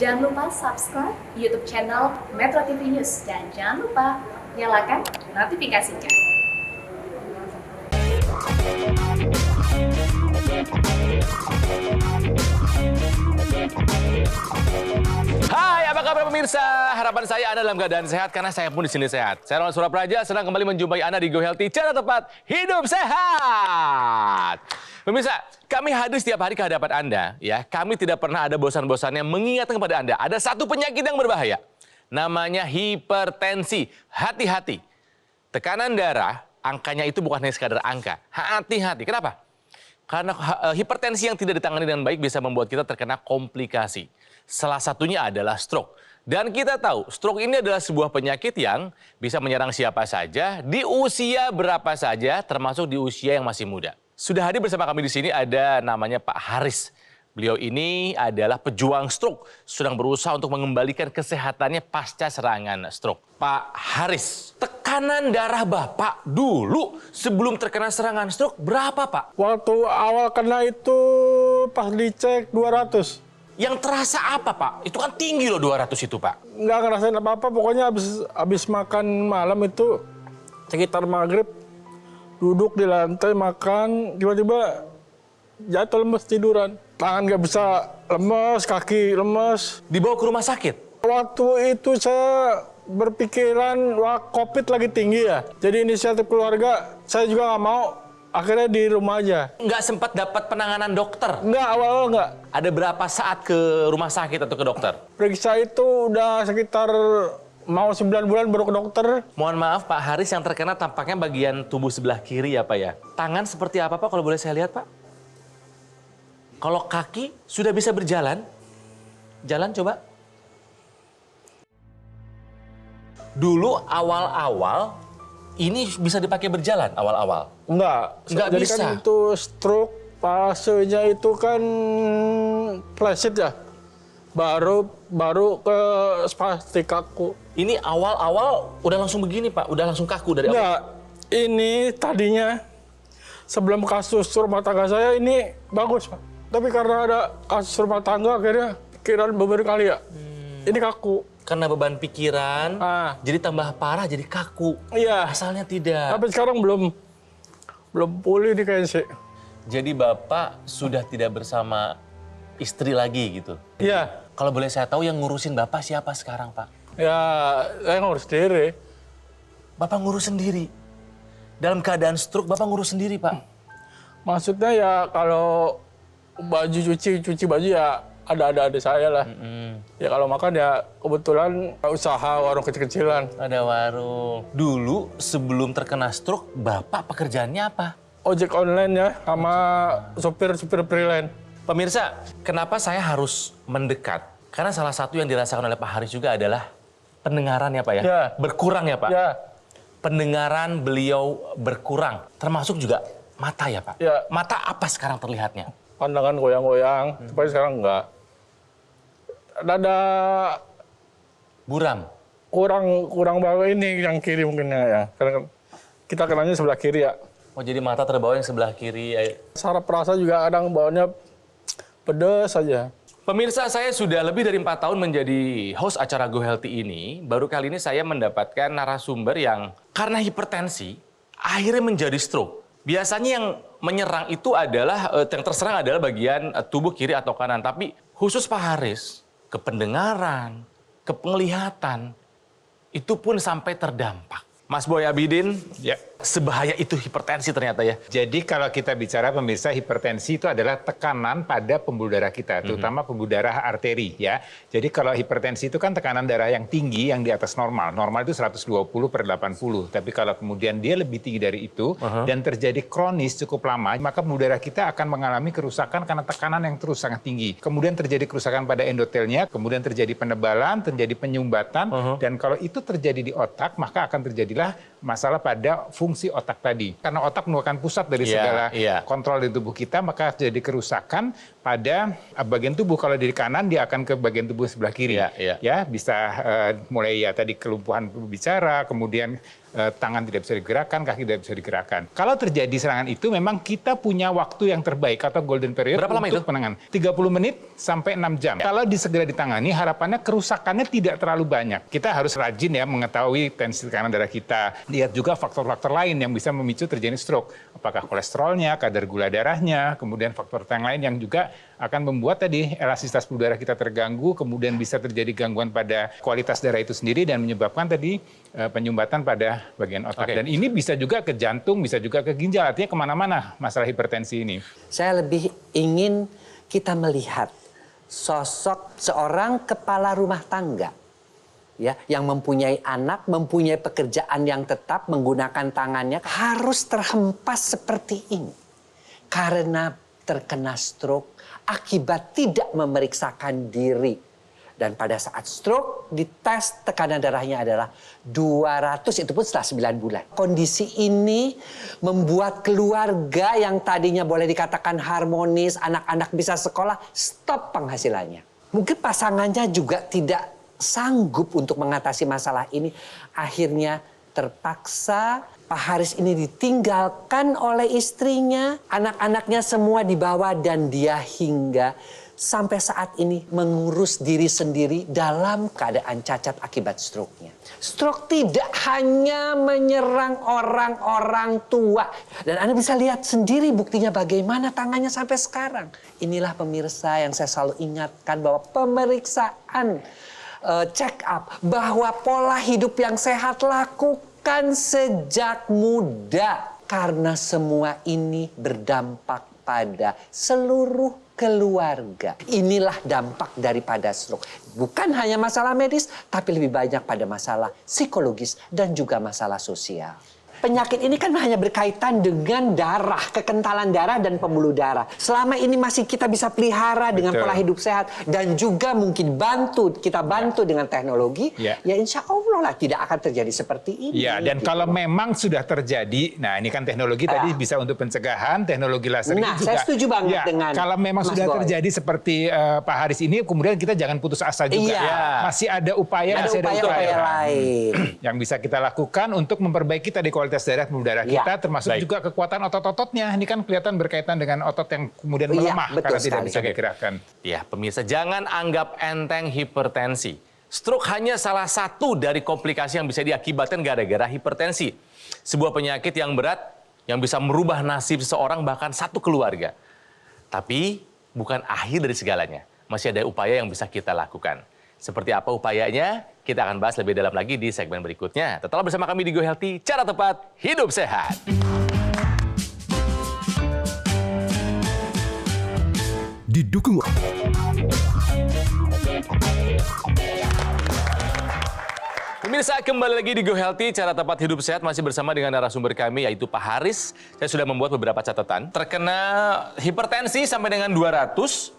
Jangan lupa subscribe YouTube channel Metro TV News dan jangan lupa nyalakan notifikasinya. Hai, apa kabar pemirsa? Harapan saya Anda dalam keadaan sehat karena saya pun di sini sehat. Saya Ronald Surapraja sedang kembali menjumpai Anda di Go Healthy, cara tepat hidup sehat. Pemirsa, kami hadir setiap hari ke hadapan Anda, ya. Kami tidak pernah ada bosan-bosannya mengingatkan kepada Anda ada satu penyakit yang berbahaya. Namanya hipertensi. Hati-hati. Tekanan darah, angkanya itu bukan hanya sekadar angka. Hati-hati. Kenapa? Karena hipertensi yang tidak ditangani dengan baik bisa membuat kita terkena komplikasi. Salah satunya adalah stroke. Dan kita tahu, stroke ini adalah sebuah penyakit yang bisa menyerang siapa saja, di usia berapa saja, termasuk di usia yang masih muda. Sudah hadir bersama kami di sini ada namanya Pak Haris. Beliau ini adalah pejuang stroke, sedang berusaha untuk mengembalikan kesehatannya pasca serangan stroke. Pak Haris, tekanan darah Bapak dulu sebelum terkena serangan stroke berapa, Pak? Waktu awal kena itu pas dicek 200. Yang terasa apa, Pak? Itu kan tinggi loh 200 itu, Pak. Nggak ngerasain apa-apa, pokoknya habis makan malam itu sekitar maghrib, duduk di lantai makan, tiba-tiba jatuh lemes tiduran. Tangan nggak bisa, lemes, kaki lemes. Dibawa ke rumah sakit? Waktu itu saya berpikiran, wah COVID lagi tinggi ya. Jadi inisiatif keluarga, saya juga nggak mau. Akhirnya di rumah aja. Nggak sempat dapat penanganan dokter? Nggak, awal-awal nggak. Ada berapa saat ke rumah sakit atau ke dokter? Periksa itu udah sekitar mau 9 bulan baru ke dokter. Mohon maaf Pak Haris, yang terkena tampaknya bagian tubuh sebelah kiri ya Pak ya. Tangan seperti apa Pak kalau boleh saya lihat Pak? Kalau kaki sudah bisa berjalan? Jalan coba. Dulu awal-awal ini bisa dipakai berjalan awal-awal? Enggak jadi bisa. Kan itu stroke, fasenya itu kan flaccid ya. Baru ke spastik kaku. Ini awal-awal udah langsung begini Pak? Udah langsung kaku dari awal? Enggak, ini tadinya sebelum kasus rumah tangga saya ini bagus Pak. Tapi karena ada kasus rumah tangga akhirnya pikiran beberapa kali ya. Ini kaku. Karena beban pikiran, jadi tambah parah, jadi kaku. Iya. Asalnya tidak. Tapi sekarang belum pulih nih kayaknya sih. Jadi Bapak sudah tidak bersama istri lagi gitu? Iya. Kalau boleh saya tahu yang ngurusin Bapak siapa sekarang, Pak? Ya, saya ngurus sendiri. Bapak ngurus sendiri? Dalam keadaan stroke, Bapak ngurus sendiri, Pak? Maksudnya ya kalau baju cuci baju ya ada saya lah. Ya kalau makan ya kebetulan usaha warung kecil-kecilan. Ada warung. Dulu sebelum terkena stroke, Bapak pekerjaannya apa? Ojek online ya, sama supir freelance. Pemirsa, kenapa saya harus mendekat? Karena salah satu yang dirasakan oleh Pak Haris juga adalah pendengaran ya Pak ya? Ya. Berkurang ya Pak? Ya. Pendengaran beliau berkurang. Termasuk juga mata ya Pak? Ya. Mata apa sekarang terlihatnya? Pandangan goyang-goyang, tapi sekarang enggak. Ada Buram? kurang bawa ini yang kiri mungkin ya. Karena kita kenanya sebelah kiri ya. Oh jadi mata terbawa yang sebelah kiri. Saraf rasa juga kadang bawanya pedes saja. Pemirsa, saya sudah lebih dari 4 tahun menjadi host acara Go Healthy ini. Baru kali ini saya mendapatkan narasumber yang karena hipertensi akhirnya menjadi stroke. Biasanya yang menyerang itu adalah, yang terserang adalah bagian tubuh kiri atau kanan. Tapi khusus Pak Haris, ke pendengaran, ke penglihatan, itu pun sampai terdampak. Mas Boy Abidin, Ya. sebahaya itu hipertensi ternyata ya. Jadi kalau kita bicara pemirsa, hipertensi itu adalah tekanan pada pembuluh darah kita, terutama pembuluh darah arteri ya. Jadi kalau hipertensi itu kan tekanan darah yang tinggi yang di atas normal. Normal itu 120/80. Tapi kalau kemudian dia lebih tinggi dari itu dan terjadi kronis cukup lama, maka pembuluh darah kita akan mengalami kerusakan karena tekanan yang terus sangat tinggi. Kemudian terjadi kerusakan pada endotelnya, kemudian terjadi penebalan, terjadi penyumbatan, dan kalau itu terjadi di otak, maka akan terjadilah masalah pada fungsi otak tadi. Karena otak merupakan pusat dari segala kontrol di tubuh kita, maka terjadi kerusakan pada bagian tubuh. Kalau di kanan, dia akan ke bagian tubuh sebelah kiri. Ya, bisa mulai ya tadi kelumpuhan bicara, kemudian tangan tidak bisa digerakkan, kaki tidak bisa digerakkan. Kalau terjadi serangan itu memang kita punya waktu yang terbaik atau golden period. Berapa lama untuk itu? penanganan. 30 menit sampai 6 jam. Kalau segera ditangani, harapannya kerusakannya tidak terlalu banyak. Kita harus rajin ya mengetahui tensi tekanan darah kita. Lihat juga faktor-faktor lain yang bisa memicu terjadi stroke. Apakah kolesterolnya, kadar gula darahnya, kemudian faktor yang lain yang juga akan membuat tadi elastisitas pembuluh darah kita terganggu, kemudian bisa terjadi gangguan pada kualitas darah itu sendiri dan menyebabkan tadi penyumbatan pada bagian otak. Oke. Dan ini bisa juga ke jantung, bisa juga ke ginjal. Artinya kemana-mana masalah hipertensi ini. Saya lebih ingin kita melihat sosok seorang kepala rumah tangga ya yang mempunyai anak, mempunyai pekerjaan yang tetap, menggunakan tangannya harus terhempas seperti ini. Karena terkena stroke akibat tidak memeriksakan diri. Dan pada saat stroke, dites tekanan darahnya adalah 200, itu pun setelah 9 bulan. Kondisi ini membuat keluarga yang tadinya boleh dikatakan harmonis, anak-anak bisa sekolah, stop penghasilannya. Mungkin pasangannya juga tidak sanggup untuk mengatasi masalah ini. Akhirnya terpaksa Pak Haris ini ditinggalkan oleh istrinya, anak-anaknya semua dibawa dan dia hingga sampai saat ini mengurus diri sendiri dalam keadaan cacat akibat stroke-nya. Stroke tidak hanya menyerang orang-orang tua. Dan Anda bisa lihat sendiri buktinya bagaimana tangannya sampai sekarang. Inilah pemirsa yang saya selalu ingatkan bahwa pemeriksaan check up, bahwa pola hidup yang sehat lakukan sejak muda. Karena semua ini berdampak pada seluruh keluarga. Inilah dampak daripada stroke. Bukan hanya masalah medis, tapi lebih banyak pada masalah psikologis dan juga masalah sosial. Penyakit ini kan hanya berkaitan dengan darah, kekentalan darah dan pembuluh darah. Selama ini masih kita bisa pelihara dengan Betul. pola hidup sehat dan juga mungkin kita bantu dengan teknologi, ya insya Allah lah tidak akan terjadi seperti ini. Ya, dan gitu. kalau memang sudah terjadi, nah ini kan teknologi tadi bisa untuk pencegahan, teknologi laser ini Nah, juga. saya setuju banget dengan kalau memang Mas sudah Boy. terjadi seperti Pak Haris ini, kemudian kita jangan putus asa juga. Iya. Ya. Masih ada upaya, Ada masih upaya-upaya lain. yang bisa kita lakukan untuk memperbaiki tadi kualitas darah, pembuluh darah Ya. kita, termasuk Baik. juga kekuatan otot-ototnya. Ini kan kelihatan berkaitan dengan otot yang kemudian Iya, melemah betul karena tidak sekali. bisa Oke. digerakkan. Ya, pemirsa, jangan anggap enteng hipertensi. Stroke hanya salah satu dari komplikasi yang bisa diakibatkan gara-gara hipertensi. Sebuah penyakit yang berat yang bisa merubah nasib seseorang bahkan satu keluarga. Tapi bukan akhir dari segalanya. Masih ada upaya yang bisa kita lakukan. Seperti apa upayanya? Kita akan bahas lebih dalam lagi di segmen berikutnya. Tetaplah bersama kami di Go Healthy, cara tepat hidup sehat. Didukung Pemirsa, kembali lagi di Go Healthy, cara tepat hidup sehat, masih bersama dengan narasumber kami yaitu Pak Haris. Saya sudah membuat beberapa catatan. Terkena hipertensi sampai dengan 200,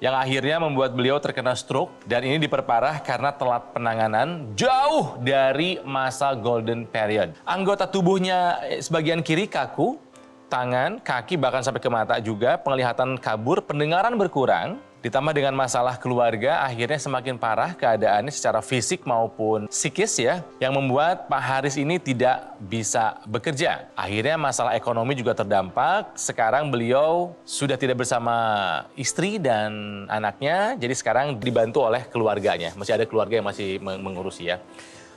yang akhirnya membuat beliau terkena stroke. Dan ini diperparah karena telat penanganan jauh dari masa golden period. Anggota tubuhnya sebagian kiri kaku, tangan, kaki, bahkan sampai ke mata juga, penglihatan kabur, pendengaran berkurang. Ditambah dengan masalah keluarga, akhirnya semakin parah keadaannya secara fisik maupun psikis ya, yang membuat Pak Haris ini tidak bisa bekerja. Akhirnya masalah ekonomi juga terdampak. Sekarang beliau sudah tidak bersama istri dan anaknya, jadi sekarang dibantu oleh keluarganya. Masih ada keluarga yang masih mengurusi ya.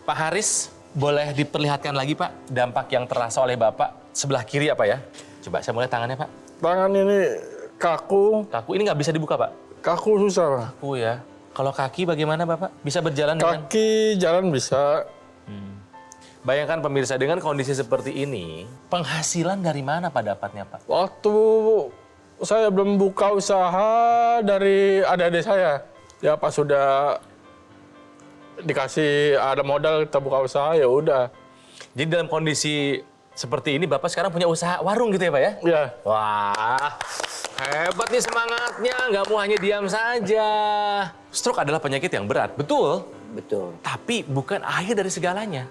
Pak Haris, boleh diperlihatkan lagi Pak, dampak yang terasa oleh Bapak sebelah kiri apa ya? Coba saya mulai tangannya Pak. Tangan ini kaku, Kaku ini nggak bisa dibuka Pak? kaku susah, Pak. Kaku ya. Kalau kaki bagaimana Bapak? Bisa berjalan dengan... Kaki jalan bisa. Bayangkan pemirsa, dengan kondisi seperti ini, penghasilan dari mana Pak dapatnya Pak? Waktu saya belum buka usaha dari adik-adik saya. Ya pas sudah dikasih ada modal kita buka usaha ya udah. Jadi dalam kondisi seperti ini Bapak sekarang punya usaha warung gitu ya Pak ya? Ya. Wah, hebat nih semangatnya, nggak mau hanya diam saja. Stroke adalah penyakit yang berat, betul. Betul. Tapi bukan akhir dari segalanya.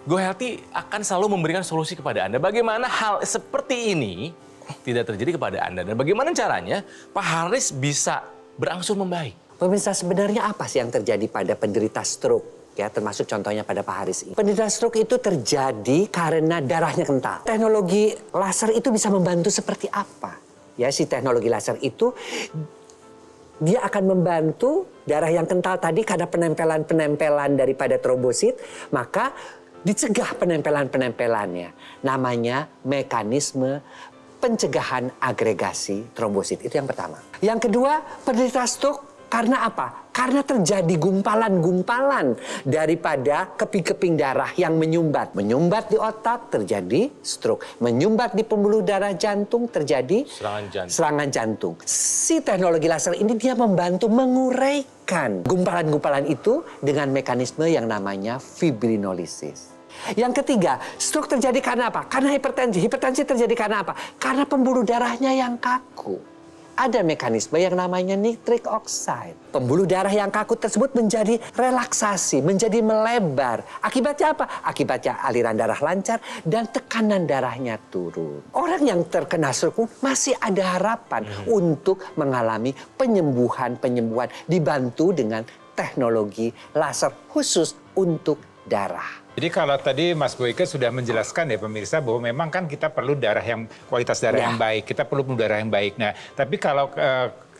Go Healthy akan selalu memberikan solusi kepada Anda. Bagaimana hal seperti ini tidak terjadi kepada Anda. Dan bagaimana caranya Pak Haris bisa berangsur membaik. Pemirsa, sebenarnya apa sih yang terjadi pada penderita stroke? ya, termasuk contohnya pada Pak Haris ini. Penderita stroke itu terjadi karena darahnya kental. Teknologi laser itu bisa membantu seperti apa? Ya, si teknologi laser itu dia akan membantu darah yang kental tadi karena penempelan-penempelan daripada trombosit, maka dicegah penempelan-penempelannya. Namanya mekanisme pencegahan agregasi trombosit. Itu yang pertama. Yang kedua, penderita stroke karena apa? Karena terjadi gumpalan-gumpalan daripada keping-keping darah yang menyumbat. Menyumbat di otak terjadi stroke. Menyumbat di pembuluh darah jantung terjadi serangan jantung. Si teknologi laser ini dia membantu menguraikan gumpalan-gumpalan itu dengan mekanisme yang namanya fibrinolisis. Yang ketiga, stroke terjadi karena apa? Karena hipertensi. Hipertensi terjadi karena apa? Karena pembuluh darahnya yang kaku. Ada mekanisme yang namanya nitric oxide. Pembuluh darah yang kaku tersebut menjadi relaksasi, menjadi melebar. Akibatnya apa? Akibatnya aliran darah lancar dan tekanan darahnya turun. Orang yang terkena stroke masih ada harapan untuk mengalami penyembuhan dibantu dengan teknologi laser khusus untuk darah. Jadi kalau tadi Mas Boyke sudah menjelaskan ya pemirsa bahwa memang kan kita perlu darah yang kualitas darah yang baik, kita perlu pembuluh darah yang baik. Nah, tapi kalau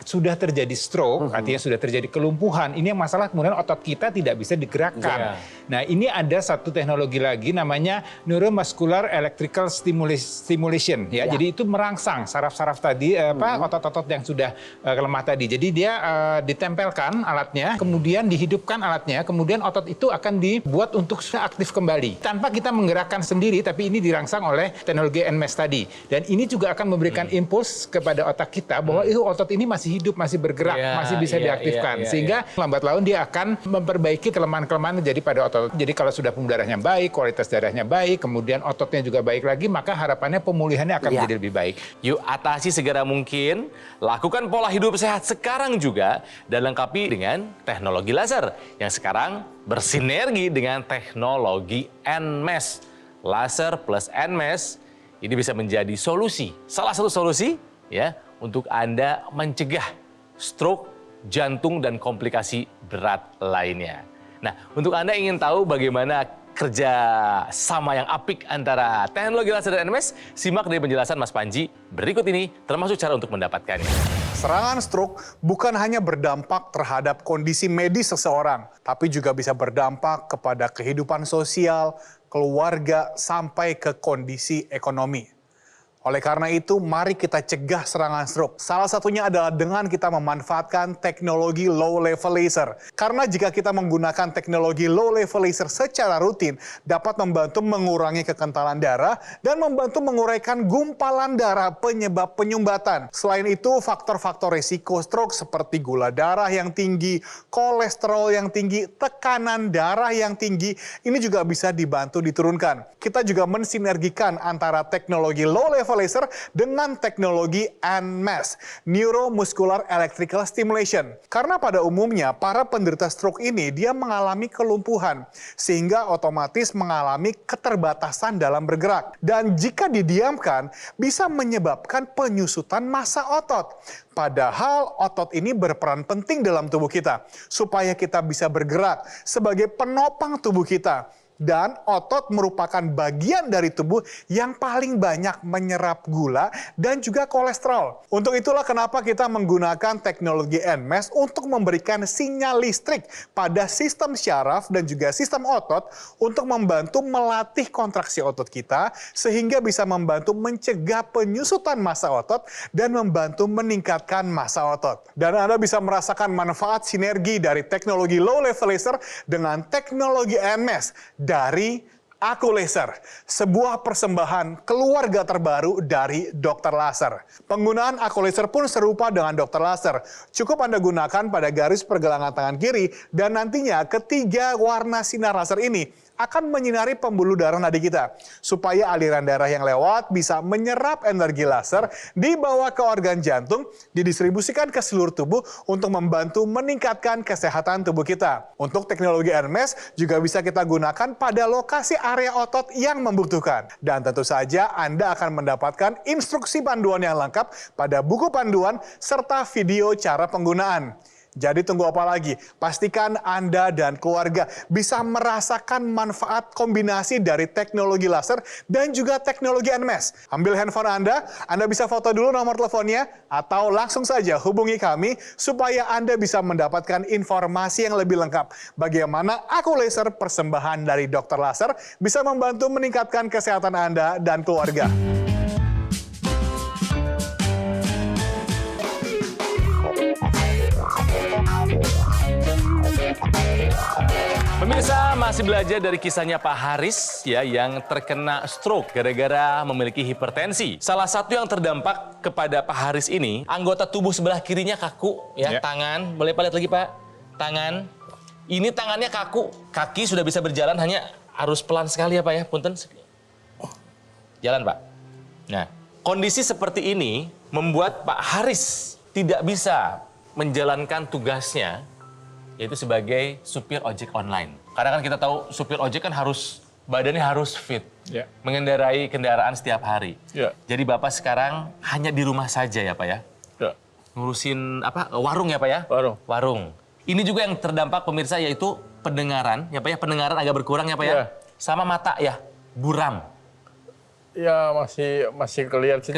sudah terjadi stroke, artinya sudah terjadi kelumpuhan, ini yang masalah kemudian otot kita tidak bisa digerakkan. Nah, ini ada satu teknologi lagi namanya neuromuscular electrical stimulation ya. Jadi itu merangsang saraf-saraf tadi otot-otot yang sudah lemah tadi. Jadi dia ditempelkan alatnya, kemudian dihidupkan alatnya, kemudian otot itu akan dibuat untuk aktif kembali tanpa kita menggerakkan sendiri, tapi ini dirangsang oleh teknologi NMES tadi. Dan ini juga akan memberikan impuls kepada otak kita bahwa otot ini masih hidup, masih bergerak, masih bisa diaktifkan. Sehingga lambat laun dia akan memperbaiki kelemahan-kelemahan yang terjadi pada otot. Jadi kalau sudah pembuluh darahnya baik, kualitas darahnya baik, kemudian ototnya juga baik lagi, maka harapannya pemulihannya akan menjadi lebih baik. Yuk atasi segera mungkin, lakukan pola hidup sehat sekarang juga, dan lengkapi dengan teknologi laser yang sekarang bersinergi dengan teknologi NMES. Laser plus NMES ini bisa menjadi solusi, salah satu solusi ya, untuk Anda mencegah stroke, jantung, dan komplikasi berat lainnya. Nah, untuk Anda ingin tahu bagaimana kerja sama yang apik antara teknologi laser dan NMES, simak dari penjelasan Mas Panji berikut ini, termasuk cara untuk mendapatkannya. Serangan stroke bukan hanya berdampak terhadap kondisi medis seseorang, tapi juga bisa berdampak kepada kehidupan sosial, keluarga, sampai ke kondisi ekonomi. Oleh karena itu, mari kita cegah serangan stroke. Salah satunya adalah dengan kita memanfaatkan teknologi low level laser. Karena jika kita menggunakan teknologi low level laser secara rutin, dapat membantu mengurangi kekentalan darah dan membantu menguraikan gumpalan darah penyebab penyumbatan. Selain itu, faktor-faktor risiko stroke seperti gula darah yang tinggi, kolesterol yang tinggi, tekanan darah yang tinggi, ini juga bisa dibantu diturunkan. Kita juga mensinergikan antara teknologi low level laser dengan teknologi NMES, Neuromuscular Electrical Stimulation. Karena pada umumnya para penderita stroke ini dia mengalami kelumpuhan sehingga otomatis mengalami keterbatasan dalam bergerak. Dan jika didiamkan bisa menyebabkan penyusutan massa otot. Padahal otot ini berperan penting dalam tubuh kita supaya kita bisa bergerak sebagai penopang tubuh kita. Dan otot merupakan bagian dari tubuh yang paling banyak menyerap gula dan juga kolesterol. Untuk itulah kenapa kita menggunakan teknologi NMES untuk memberikan sinyal listrik pada sistem syaraf dan juga sistem otot untuk membantu melatih kontraksi otot kita sehingga bisa membantu mencegah penyusutan massa otot dan membantu meningkatkan massa otot. Dan Anda bisa merasakan manfaat sinergi dari teknologi low level laser dengan teknologi NMES dari Aku Laser, sebuah persembahan keluarga terbaru dari Dr. Laser. Penggunaan Aku Laser pun serupa dengan Dr. Laser. Cukup Anda gunakan pada garis pergelangan tangan kiri dan nantinya ketiga warna sinar laser ini akan menyinari pembuluh darah nadi kita supaya aliran darah yang lewat bisa menyerap energi laser dibawa ke organ jantung, didistribusikan ke seluruh tubuh untuk membantu meningkatkan kesehatan tubuh kita. Untuk teknologi NMES juga bisa kita gunakan pada lokasi area otot yang membutuhkan. Dan tentu saja Anda akan mendapatkan instruksi panduan yang lengkap pada buku panduan serta video cara penggunaan. Jadi tunggu apa lagi? Pastikan Anda dan keluarga bisa merasakan manfaat kombinasi dari teknologi laser dan juga teknologi NMS. Ambil handphone Anda bisa foto dulu nomor teleponnya atau langsung saja hubungi kami supaya Anda bisa mendapatkan informasi yang lebih lengkap. Bagaimana aku laser persembahan dari Dokter Laser bisa membantu meningkatkan kesehatan Anda dan keluarga. Pemirsa, masih belajar dari kisahnya Pak Haris ya yang terkena stroke gara-gara memiliki hipertensi. Salah satu yang terdampak kepada Pak Haris ini, anggota tubuh sebelah kirinya kaku ya, tangan. Boleh Pak lihat lagi Pak? Tangan. Ini tangannya kaku. Kaki sudah bisa berjalan, hanya harus pelan sekali ya Pak ya. Punten. Jalan Pak. Nah, kondisi seperti ini membuat Pak Haris tidak bisa menjalankan tugasnya, yaitu sebagai supir ojek online. Karena kan kita tahu supir ojek kan badannya harus fit, mengendarai kendaraan setiap hari. Jadi Bapak sekarang hanya di rumah saja ya Pak ya? Ngurusin warung ya Pak ya? Warung. Ini juga yang terdampak pemirsa, yaitu pendengaran ya Pak ya? Pendengaran agak berkurang ya Pak ya? Sama mata ya, buram. Ya masih kelihatan.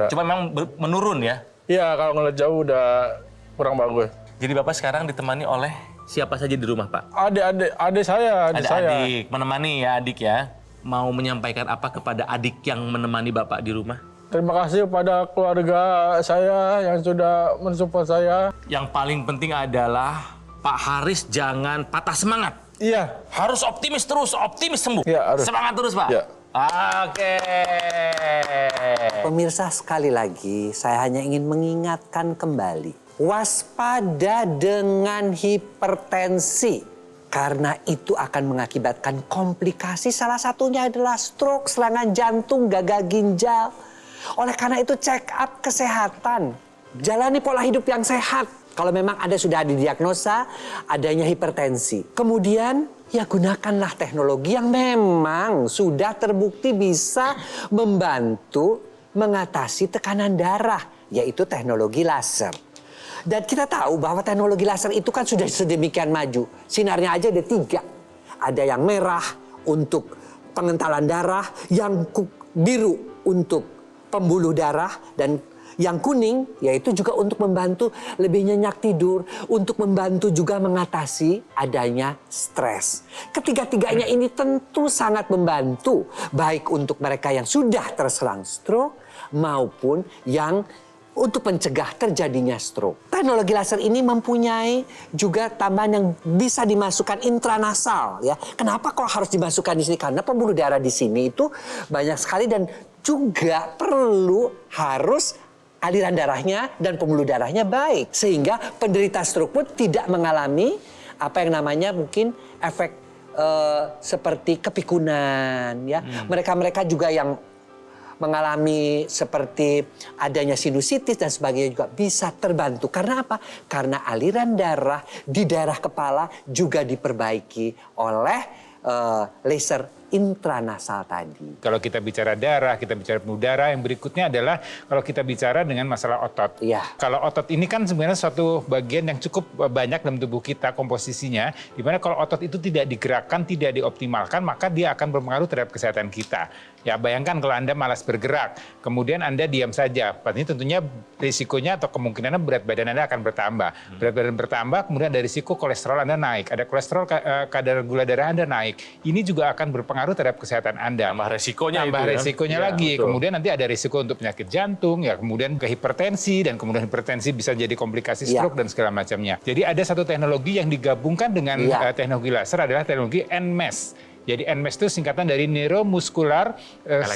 Cuma memang menurun ya? Iya, kalau ngeliat jauh udah kurang bagus. Jadi Bapak sekarang ditemani oleh siapa saja di rumah, Pak? Adik saya. Adik, menemani ya adik ya. Mau menyampaikan apa kepada adik yang menemani Bapak di rumah? Terima kasih kepada keluarga saya yang sudah mensupport saya. Yang paling penting adalah Pak Haris jangan patah semangat. Iya. Harus optimis terus, optimis sembuh. Iya, harus. Semangat terus, Pak. Iya. Oke. Pemirsa, sekali lagi saya hanya ingin mengingatkan kembali. Waspada dengan hipertensi. Karena itu akan mengakibatkan komplikasi, salah satunya adalah stroke, serangan jantung, gagal ginjal. Oleh karena itu check up kesehatan. Jalani pola hidup yang sehat. Kalau memang sudah didiagnosa adanya hipertensi. Kemudian ya gunakanlah teknologi yang memang sudah terbukti bisa membantu mengatasi tekanan darah, yaitu teknologi laser. Dan kita tahu bahwa teknologi laser itu kan sudah sedemikian maju. Sinarnya aja ada 3. Ada yang merah untuk pengentalan darah, yang biru untuk pembuluh darah, dan yang kuning yaitu juga untuk membantu lebih nyenyak tidur, untuk membantu juga mengatasi adanya stres. Ketiga-tiganya ini tentu sangat membantu, baik untuk mereka yang sudah terserang stroke maupun yang untuk mencegah terjadinya stroke. Teknologi laser ini mempunyai juga tambahan yang bisa dimasukkan intranasal ya. Kenapa kok harus dimasukkan di sini? Karena pembuluh darah di sini itu banyak sekali dan juga harus aliran darahnya dan pembuluh darahnya baik, sehingga penderita stroke pun tidak mengalami apa yang namanya mungkin efek seperti kepikunan ya. Mereka juga yang mengalami seperti adanya sinusitis dan sebagainya juga bisa terbantu. Karena apa? Karena aliran darah di daerah kepala juga diperbaiki oleh laser intranasal tadi. Kalau kita bicara darah, kita bicara pembuluh darah, yang berikutnya adalah kalau kita bicara dengan masalah otot. Iya. Kalau otot ini kan sebenarnya suatu bagian yang cukup banyak dalam tubuh kita komposisinya, di mana kalau otot itu tidak digerakkan, tidak dioptimalkan, maka dia akan berpengaruh terhadap kesehatan kita. Ya, bayangkan kalau Anda malas bergerak, kemudian Anda diam saja. Ini tentunya risikonya atau kemungkinannya berat badan Anda akan bertambah. Berat badan bertambah, kemudian ada risiko kolesterol Anda naik. Ada kolesterol, kadar gula darah Anda naik. Ini juga akan berpengaruh terhadap kesehatan Anda. Tambah resikonya Tambah resikonya lagi. Betul. Kemudian nanti ada risiko untuk penyakit jantung, ya kemudian ke hipertensi, dan kemudian hipertensi bisa jadi komplikasi stroke dan segala macamnya. Jadi ada satu teknologi yang digabungkan dengan teknologi laser adalah teknologi NMES. Jadi NMES itu singkatan dari Neuromuscular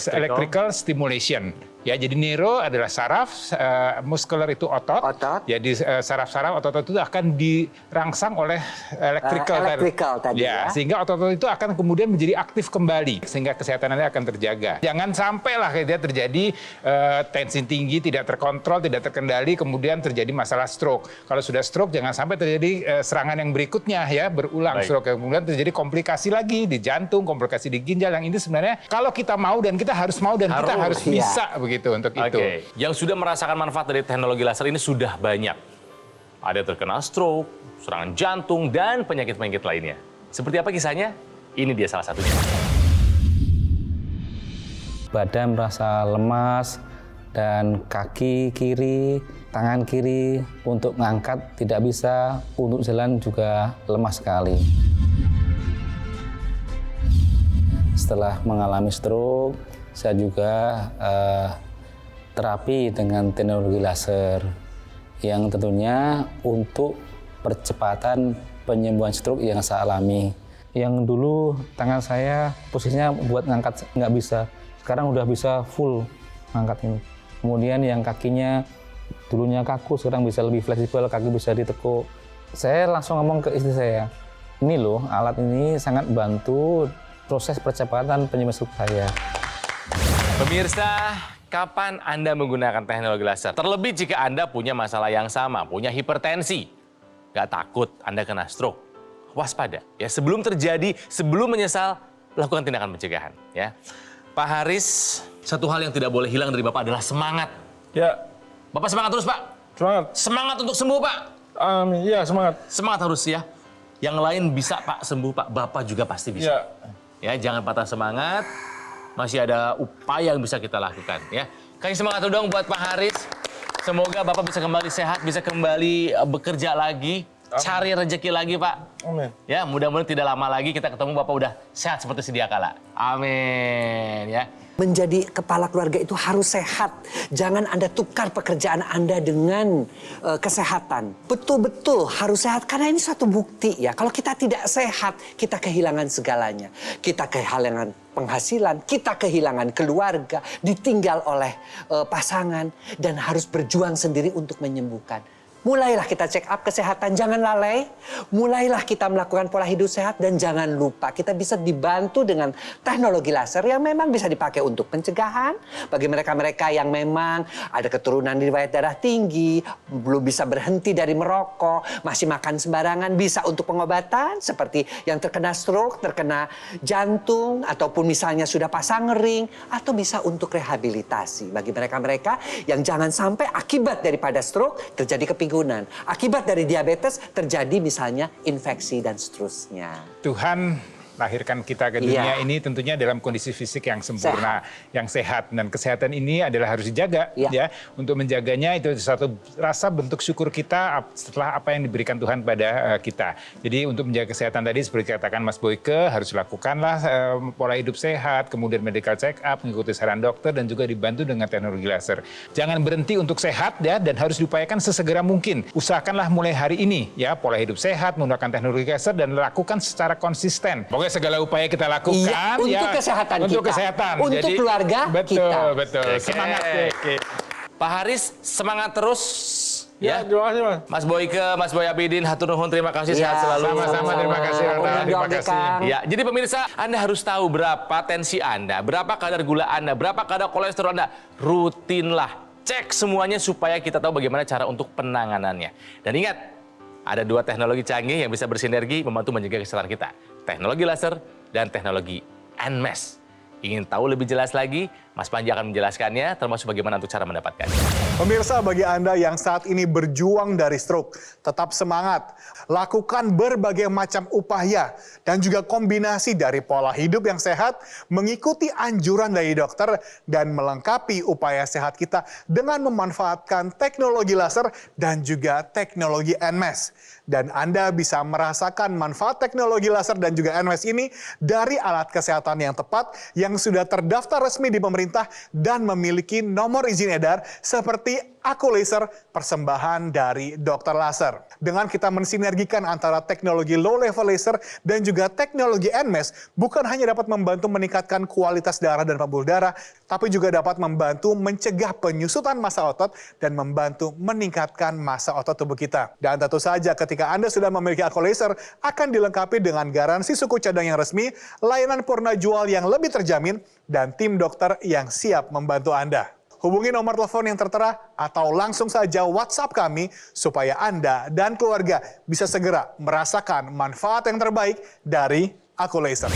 Electrical Stimulation. Ya, jadi neuro adalah saraf, muscular itu otot. Jadi saraf-saraf otot itu akan dirangsang oleh electrical tadi ya. Sehingga otot itu akan kemudian menjadi aktif kembali, sehingga kesehatan Anda akan terjaga. Jangan sampailah terjadi tensi tinggi, tidak terkontrol, tidak terkendali, kemudian terjadi masalah stroke. Kalau sudah stroke, jangan sampai terjadi serangan yang berikutnya ya, berulang stroke. Kemudian terjadi komplikasi lagi di jantung, komplikasi di ginjal. Yang ini sebenarnya kalau kita mau dan kita harus mau dan kita harus bisa begitu untuk itu. Yang sudah merasakan manfaat dari teknologi laser ini sudah banyak. ada yang terkena stroke, serangan jantung, dan penyakit-penyakit lainnya. Seperti apa kisahnya? Ini dia salah satunya. Badan merasa lemas dan kaki kiri, tangan kiri untuk mengangkat tidak bisa, untuk jalan juga lemas sekali. Setelah mengalami stroke, saya juga terapi dengan teknologi laser yang tentunya untuk percepatan penyembuhan stroke yang saya alami. Yang dulu tangan saya posisinya buat ngangkat nggak bisa, sekarang udah bisa full ngangkat ini. Kemudian yang kakinya dulunya kaku, sekarang bisa lebih fleksibel, kaki bisa ditekuk. Saya langsung ngomong ke istri saya, ini loh alat ini sangat bantu proses percepatan penyembuhan stroke saya. Pemirsa, kapan Anda menggunakan teknologi laser? Terlebih jika Anda punya masalah yang sama, punya hipertensi. Nggak takut Anda kena stroke. Waspada. Ya, sebelum terjadi, sebelum menyesal, lakukan tindakan pencegahan. Ya. Pak Haris, satu hal yang tidak boleh hilang dari Bapak adalah semangat. Ya, Bapak semangat terus, Pak. semangat. Semangat untuk sembuh, Pak. Amin. Ya, semangat. Semangat harus ya. Yang lain bisa, Pak, sembuh, Pak. Bapak juga pasti bisa. Ya. Ya, jangan patah semangat. Masih ada upaya yang bisa kita lakukan. Ya, kasih semangat dong buat Pak Haris. Semoga Bapak bisa kembali sehat, bisa kembali bekerja lagi. Cari rezeki lagi, Pak. Amin. Ya, mudah-mudahan tidak lama lagi kita ketemu Bapak udah sehat seperti sedia kala. Amin, ya. Menjadi kepala keluarga itu harus sehat. Jangan Anda tukar pekerjaan Anda dengan kesehatan. Betul-betul harus sehat karena ini suatu bukti ya. Kalau kita tidak sehat, kita kehilangan segalanya. Kita kehilangan penghasilan, kita kehilangan keluarga, ditinggal oleh pasangan dan harus berjuang sendiri untuk menyembuhkan. Mulailah kita check up kesehatan, jangan lalai. Mulailah kita melakukan pola hidup sehat dan jangan lupa kita bisa dibantu dengan teknologi laser yang memang bisa dipakai untuk pencegahan. Bagi mereka-mereka yang memang ada keturunan riwayat darah tinggi, belum bisa berhenti dari merokok, masih makan sembarangan, bisa untuk pengobatan seperti yang terkena stroke, terkena jantung, ataupun misalnya sudah pasang ring, atau bisa untuk rehabilitasi. Bagi mereka-mereka yang jangan sampai akibat daripada stroke terjadi kepinggunan. Akibat dari diabetes terjadi misalnya infeksi dan seterusnya. Tuhan lahirkan kita ke dunia ini tentunya dalam kondisi fisik yang sempurna, yang sehat. Dan kesehatan ini adalah harus dijaga. Ya. Untuk menjaganya itu satu rasa bentuk syukur kita setelah apa yang diberikan Tuhan pada kita. Jadi untuk menjaga kesehatan tadi seperti katakan Mas Boyke, harus lakukanlah pola hidup sehat, kemudian medical check up, mengikuti saran dokter, dan juga dibantu dengan teknologi laser. Jangan berhenti untuk sehat ya, dan harus diupayakan sesegera mungkin. Usahakanlah mulai hari ini ya, pola hidup sehat, menggunakan teknologi laser, dan lakukan secara konsisten. Segala upaya kita lakukan untuk kesehatan untuk kita, kesehatan, untuk jadi, keluarga kita. Betul. Semangat. Pak Haris, semangat terus. Ya, terima kasih, Mas. Mas Boyke, Mas Boy Abidin, hatur nuhun, terima kasih, sehat selalu. Sama-sama, terima kasih, Rona. Terima kasih. Ya, jadi pemirsa, Anda harus tahu berapa tensi Anda, berapa kadar gula Anda, berapa kadar kolesterol Anda. Rutinlah, cek semuanya supaya kita tahu bagaimana cara untuk penanganannya. Dan ingat, ada dua teknologi canggih yang bisa bersinergi membantu menjaga kesehatan kita. Teknologi laser dan teknologi NMES. Ingin tahu lebih jelas lagi? Mas Panji akan menjelaskannya, termasuk bagaimana untuk cara mendapatkannya. Pemirsa, bagi Anda yang saat ini berjuang dari stroke, tetap semangat. Lakukan berbagai macam upaya dan juga kombinasi dari pola hidup yang sehat, mengikuti anjuran dari dokter, dan melengkapi upaya sehat kita dengan memanfaatkan teknologi laser dan juga teknologi NMES. Dan Anda bisa merasakan manfaat teknologi laser dan juga NMES ini dari alat kesehatan yang tepat yang sudah terdaftar resmi di pemerintah dan memiliki nomor izin edar seperti Aku Laser, persembahan dari Dr. Laser. Dengan kita mensinergikan antara teknologi low level laser dan juga teknologi NMES, bukan hanya dapat membantu meningkatkan kualitas darah dan pembuluh darah, tapi juga dapat membantu mencegah penyusutan massa otot dan membantu meningkatkan massa otot tubuh kita. Dan tentu saja ketika Anda sudah memiliki Aku Laser, akan dilengkapi dengan garansi suku cadang yang resmi, layanan purna jual yang lebih terjamin, dan tim dokter yang siap membantu Anda. Hubungi nomor telepon yang tertera atau langsung saja WhatsApp kami supaya Anda dan keluarga bisa segera merasakan manfaat yang terbaik dari Aku Laser.